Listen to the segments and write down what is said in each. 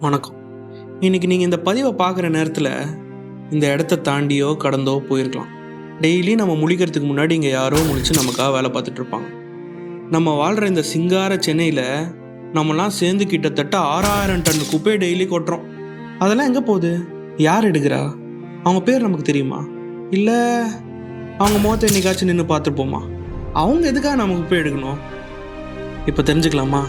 வணக்கம். இன்றைக்கி நீங்கள் இந்த பதிவை பார்க்குற நேரத்தில் இந்த இடத்த தாண்டியோ கடந்தோ போயிருக்கலாம். டெய்லி நம்ம முழிக்கிறதுக்கு முன்னாடி இங்கே யாரோ முழிச்சு நமக்காக வேலை பார்த்துட்ருப்பாங்க. நம்ம வாழ்கிற இந்த சிங்கார சென்னையில் நம்மலாம் சேர்ந்து கிட்டத்தட்ட 6000 டன் குப்பையை டெய்லி கொட்டுறோம். அதெல்லாம் எங்கே போகுது? யார் எடுக்கிறா? அவங்க பேர் நமக்கு தெரியுமா? இல்லை அவங்க முகத்தை என்னைக்காச்சும் நின்று பார்த்துருப்போமா? அவங்க எதுக்காக நம்ம குப்பை எடுக்கணும்? இப்போ தெரிஞ்சுக்கலாமா?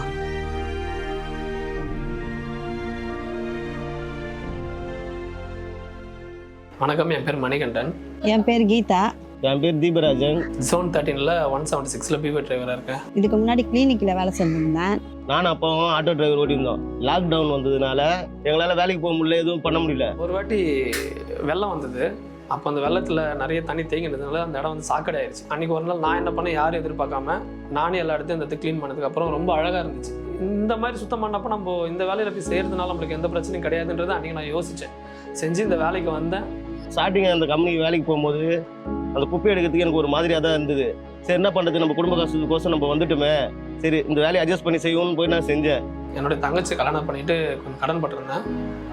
வணக்கம், என் பேர் மணிகண்டன். என் பேர் கீதா. என் பேர் தீபராஜன். ஜோன் 13ல் 176ல் பிபி டிரைவராக இருக்கேன். இதுக்கு முன்னாடி கிளினிக்கில் வேலை செஞ்சிருந்தேன். நானும் அப்பாவும் ஆட்டோ டிரைவர் ஓட்டியிருந்தோம். லாக்டவுன் வந்ததுனால எங்களால் வேலைக்கு போக முடியல, எதுவும் பண்ண முடியல. ஒரு வாட்டி வெள்ளம் வந்தது. அப்போ அந்த வெள்ளத்தில் நிறைய தண்ணி தேங்கினதுனால அந்த இடம் வந்து சாக்கடை ஆயிடுச்சு. அன்றைக்கி ஒரு நாள் நான் என்ன பண்ணேன், யாரும் எதிர்பார்க்காம நானே எல்லா இடத்தையும் இந்த இடத்த க்ளீன் பண்ணதுக்கப்புறம் ரொம்ப அழகாக இருந்துச்சு. இந்த மாதிரி சுத்தம் பண்ணப்போ நம்ம இந்த வேலையில் போய் செய்கிறதுனால நம்மளுக்கு எந்த பிரச்சனையும் கிடையாதுன்றது அன்றைக்கி நான் யோசித்தேன். செஞ்சு இந்த வேலைக்கு வந்தேன். ஸ்டார்டிங் அந்த கம்பெனிக்கு வேலைக்கு போகும்போது அந்த குப்பை எடுக்கிறதுக்கு எனக்கு ஒரு மாதிரியாக தான் இருந்தது. சரி, என்ன பண்ணுறது, நம்ம குடும்ப கஷ்டத்துக்கோசம் நம்ம வந்துட்டுமே, சரி இந்த வேலையை அட்ஜஸ்ட் பண்ணி செய்வோம்னு போய் நான் செஞ்சேன். என்னுடைய தங்கச்சி கல்யாணம் பண்ணிட்டு கொஞ்சம் கடன் பட்டிருந்தேன்.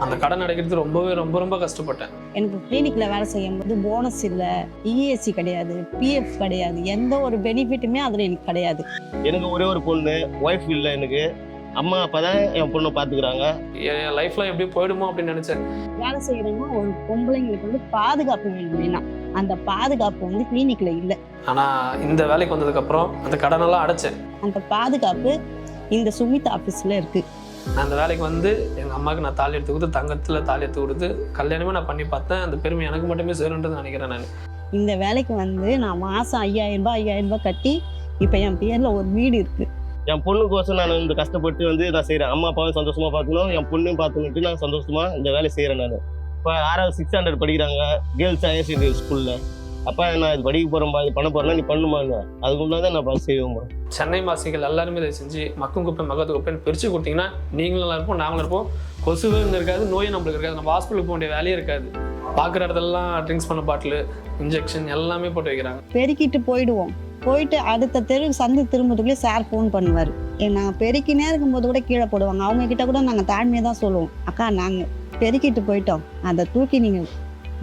அந்த கடன் அடைக்கிறது ரொம்ப கஷ்டப்பட்டேன். எனக்கு கிளினிக்கில் வேலை செய்யும் போது போனஸ் இல்லை, இஎஸ்சி கிடையாது, பிஎஃப் கிடையாது, எந்த ஒரு பெனிஃபிட்டுமே அதில் எனக்கு கிடையாது. எனக்கு ஒரே ஒரு பொண்ணு, ஒய்ஃப் இல்லை. எனக்கு அம்மா அப்பா தான் என் பொண்ணை பார்த்துக்கிறாங்க. என் லைஃப்ல எப்படி போயிடுமோ அப்படின்னு நினைச்சேன். வேலை செய்யறோம்னா ஒரு பொம்பளைங்களுக்கு வந்து பாதுகாப்பு வேணும்னா அந்த பாதுகாப்பு வந்து கிளினிக்ல இல்லை. ஆனா இந்த வேலைக்கு வந்ததுக்கு அப்புறம் அந்த கடனெல்லாம் அடைச்சேன். அந்த பாதுகாப்பு இந்த சுமித் ஆஃபீஸ்ல இருக்கு. நான் அந்த வேலைக்கு வந்து எங்கள் அம்மாவுக்கு நான் தாலி எடுத்து கொடுத்து, தங்கத்தில் தாலி எடுத்து கொடுத்து கல்யாணமே நான் பண்ணி பார்த்தேன். அந்த பெருமை எனக்கு மட்டுமே சேருன்றது நினைக்கிறேன். நான் இந்த வேலைக்கு வந்து நான் மாதம் 5000 ரூபாய் கட்டி இப்போ என் பேரில் ஒரு வீடு இருக்குது. என் பொண்ணுக்கோசம் நான் இந்த கஷ்டப்பட்டு வந்து நான் செய்கிறேன். அம்மா அப்பாவும் சந்தோஷமாக பார்க்கணும், என் பொண்ணையும் பார்த்துக்கிட்டு நான் சந்தோஷமாக இந்த வேலை செய்கிறேன். நான் இப்போ 6வது 600 படிக்கிறாங்க, கேர்ள்ஸ் ஹையர் செகண்டரி ஸ்கூலில். அப்பா நான் இது படிக்க போகிறேன்பா, இது பண்ண போகிறேன்னா நீ பண்ணுமாங்க, அதுக்கு முன்னாடி தான் நான் பார்த்து செய்வோம். சென்னை வாசிகள் எல்லாருமே இதை செஞ்சு மக்கும் குப்பை மகத்து குப்பைன்னு பிரித்து கொடுத்தீங்கன்னா நீங்களும் நல்லா இருப்போம், நாங்களும் இருப்போம். கொசுவும் இருக்காது, நோயும் நம்மளுக்கு இருக்காது, நம்ம ஹாஸ்பிட்டலுக்கு போக வேண்டிய வேலையே இருக்காது. பார்க்குற இடத்துலலாம் ட்ரிங்க்ஸ் பண்ண பாட்டில், இன்ஜெக்ஷன் எல்லாமே போட்டு வைக்கிறாங்க. பெருக்கிட்டு போயிட்டு அடுத்த தெருவுக்கு சந்தை திரும்புறதுக்குள்ளே சார் ஃபோன் பண்ணுவார். நாங்கள் பெருக்கினே இருக்கும்போது கூட கீழே போடுவாங்க. அவங்க கிட்ட கூட நாங்கள் தாழ்மையாக தான் சொல்லுவோம், அக்கா நாங்கள் பெருக்கிட்டு போயிட்டோம், அதை தூக்கி நீங்கள்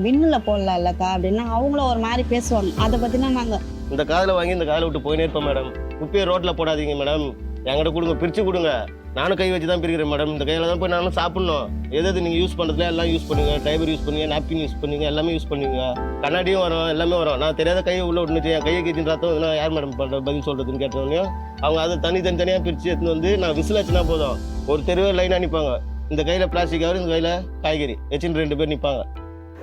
விண்ணில் போடலாம் இல்லக்கா அப்படின்னா அவங்களும் ஒரு மாதிரி பேசுவாங்க. அதை பற்றினா நாங்கள் இந்த காதில் வாங்கி இந்த காதில் விட்டு போயினே இருப்போம். மேடம், குப்பையை ரோட்டில் போடாதீங்க மேடம், என்கிட்ட கொடுங்க, பிரித்து கொடுங்க. நானும் கை வச்சு தான் பிரிக்கிறேன் மேடம். இந்த கையில் தான் போய் நானும் சாப்பிட்ணும். எதாவது நீங்கள் யூஸ் பண்ணுறதுல எல்லாம் யூஸ் பண்ணுங்க, டைபர் யூஸ் பண்ணுங்க, நாப்கின் யூஸ் பண்ணுங்க, எல்லாமே யூஸ் பண்ணுங்க. கண்ணாடியும் வரும், எல்லாமே வரும். நான் தெரியாத கையை உள்ள விட்டுச்சு, என் கையை கேட்டு ரத்தம் நான் யார் மேடம் பண்ணுற பதில் சொல்கிறதுன்னு கேட்டோன்னே அவங்க அதை தனித்தனியாக பிரித்து எடுத்துன்னு வந்து நான் விசிலாச்சுன்னா போதும், ஒரு தெருவே லைனாக நிற்பாங்க. இந்த கையில் பிளாஸ்டிக் கவர், இந்த கையில் காய்கறி வச்சுன்னு 2 பேர் நிற்பாங்க.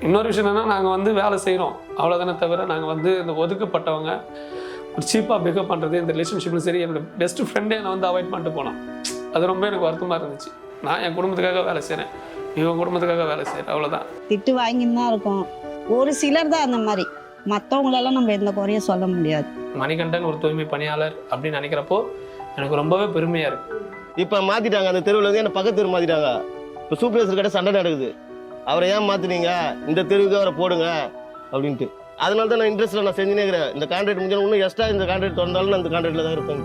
இன்னொரு விஷயம் என்னன்னா, நாங்கள் வந்து வேலை செய்கிறோம் அவ்வளோதானே தவிர நாங்கள் வந்து இந்த ஒதுக்கப்பட்டவங்க ஒரு சீப்பாக பிக்கப் பண்ணுறது இந்த ரிலேஷன்ஷிப்லையும் சரி. என்னோட பெஸ்ட் ஃப்ரெண்டே என்னை வந்து அவாய்ட் பண்ணிட்டு போனான். அது ரொம்ப எனக்கு வருத்தமாக இருந்துச்சு. நான் என் குடும்பத்துக்காக வேலை செய்கிறேன், இவன் குடும்பத்துக்காக வேலை செய்கிறேன், அவ்வளோதான். திட்டு வாங்கின்னு தான் இருக்கோம். ஒரு சிலர் தான் அந்த மாதிரி, மற்றவங்களெல்லாம் நம்ம எந்த குறையும் சொல்ல முடியாது. மணிகண்டன் ஒரு தூய்மை பணியாளர் அப்படின்னு நினைக்கிறப்போ எனக்கு ரொம்பவே பெருமையாக இருக்குது. இப்போ மாற்றிட்டாங்க, அந்த தெருவில் வந்து என்ன பக்கத்து தெரு மாற்றிட்டாங்க. இப்போ சூப்பர்வைசர் கிட்ட சண்டை நடக்குது, அவரை ஏன் மாற்றினீங்க, இந்த தெருவுக்கு அவரை போடுங்க அப்படின்ட்டு. அதனால தான் நான் இன்ட்ரெஸ்ட்டில் நான் செஞ்சுனே இருக்கிறேன். இந்த கான்ட்ராக்ட் முடிஞ்சாலும் இன்னும் எக்ஸ்ட்ரா இந்த கான்ட்ராக்ட் திறந்தாலும் நான் இந்த கான்ட்ராக்டில் தான் இருப்பேன்.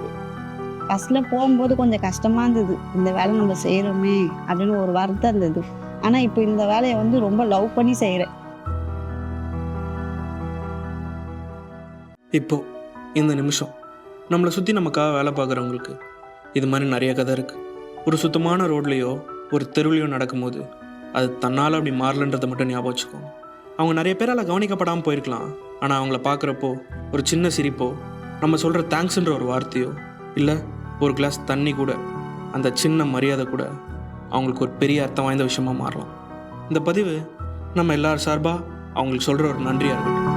ஃபஸ்ட்டில் போகும்போது கொஞ்சம் கஷ்டமாக இருந்தது, இந்த வேலை நம்ம செய்கிறோமே அப்படின்னு ஒரு வருத்தம் இருந்தது. ஆனால் இப்போ இந்த வேலையை வந்து ரொம்ப லவ் பண்ணி செய்கிறேன். இப்போது இந்த நிமிஷம் நம்மளை சுற்றி நமக்காக வேலை பார்க்குறவங்களுக்கு இது மாதிரி நிறைய கதை இருக்குது. ஒரு சுத்தமான ரோட்லேயோ ஒரு தெருவுலையோ நடக்கும்போது அது தன்னால் அப்படி மாறலன்றதை மட்டும் ஞாபகம் வச்சுக்கோங்க. அவங்க நிறைய பேரால் கவனிக்கப்படாமல் போயிருக்கலாம். ஆனால் அவங்கள பார்க்குறப்போ ஒரு சின்ன சிரிப்போ, நம்ம சொல்கிற தேங்க்ஸ்ன்ற ஒரு வார்த்தையோ, இல்லை ஒரு கிளாஸ் தண்ணி கூட, அந்த சின்ன மரியாதை கூட அவங்களுக்கு ஒரு பெரிய அர்த்தம் வாய்ந்த விஷயமாக மாறலாம். இந்த பதிவு நம்ம எல்லார் சார்பாக அவங்களுக்கு சொல்கிற ஒரு நன்றியாக இருக்கட்டும்.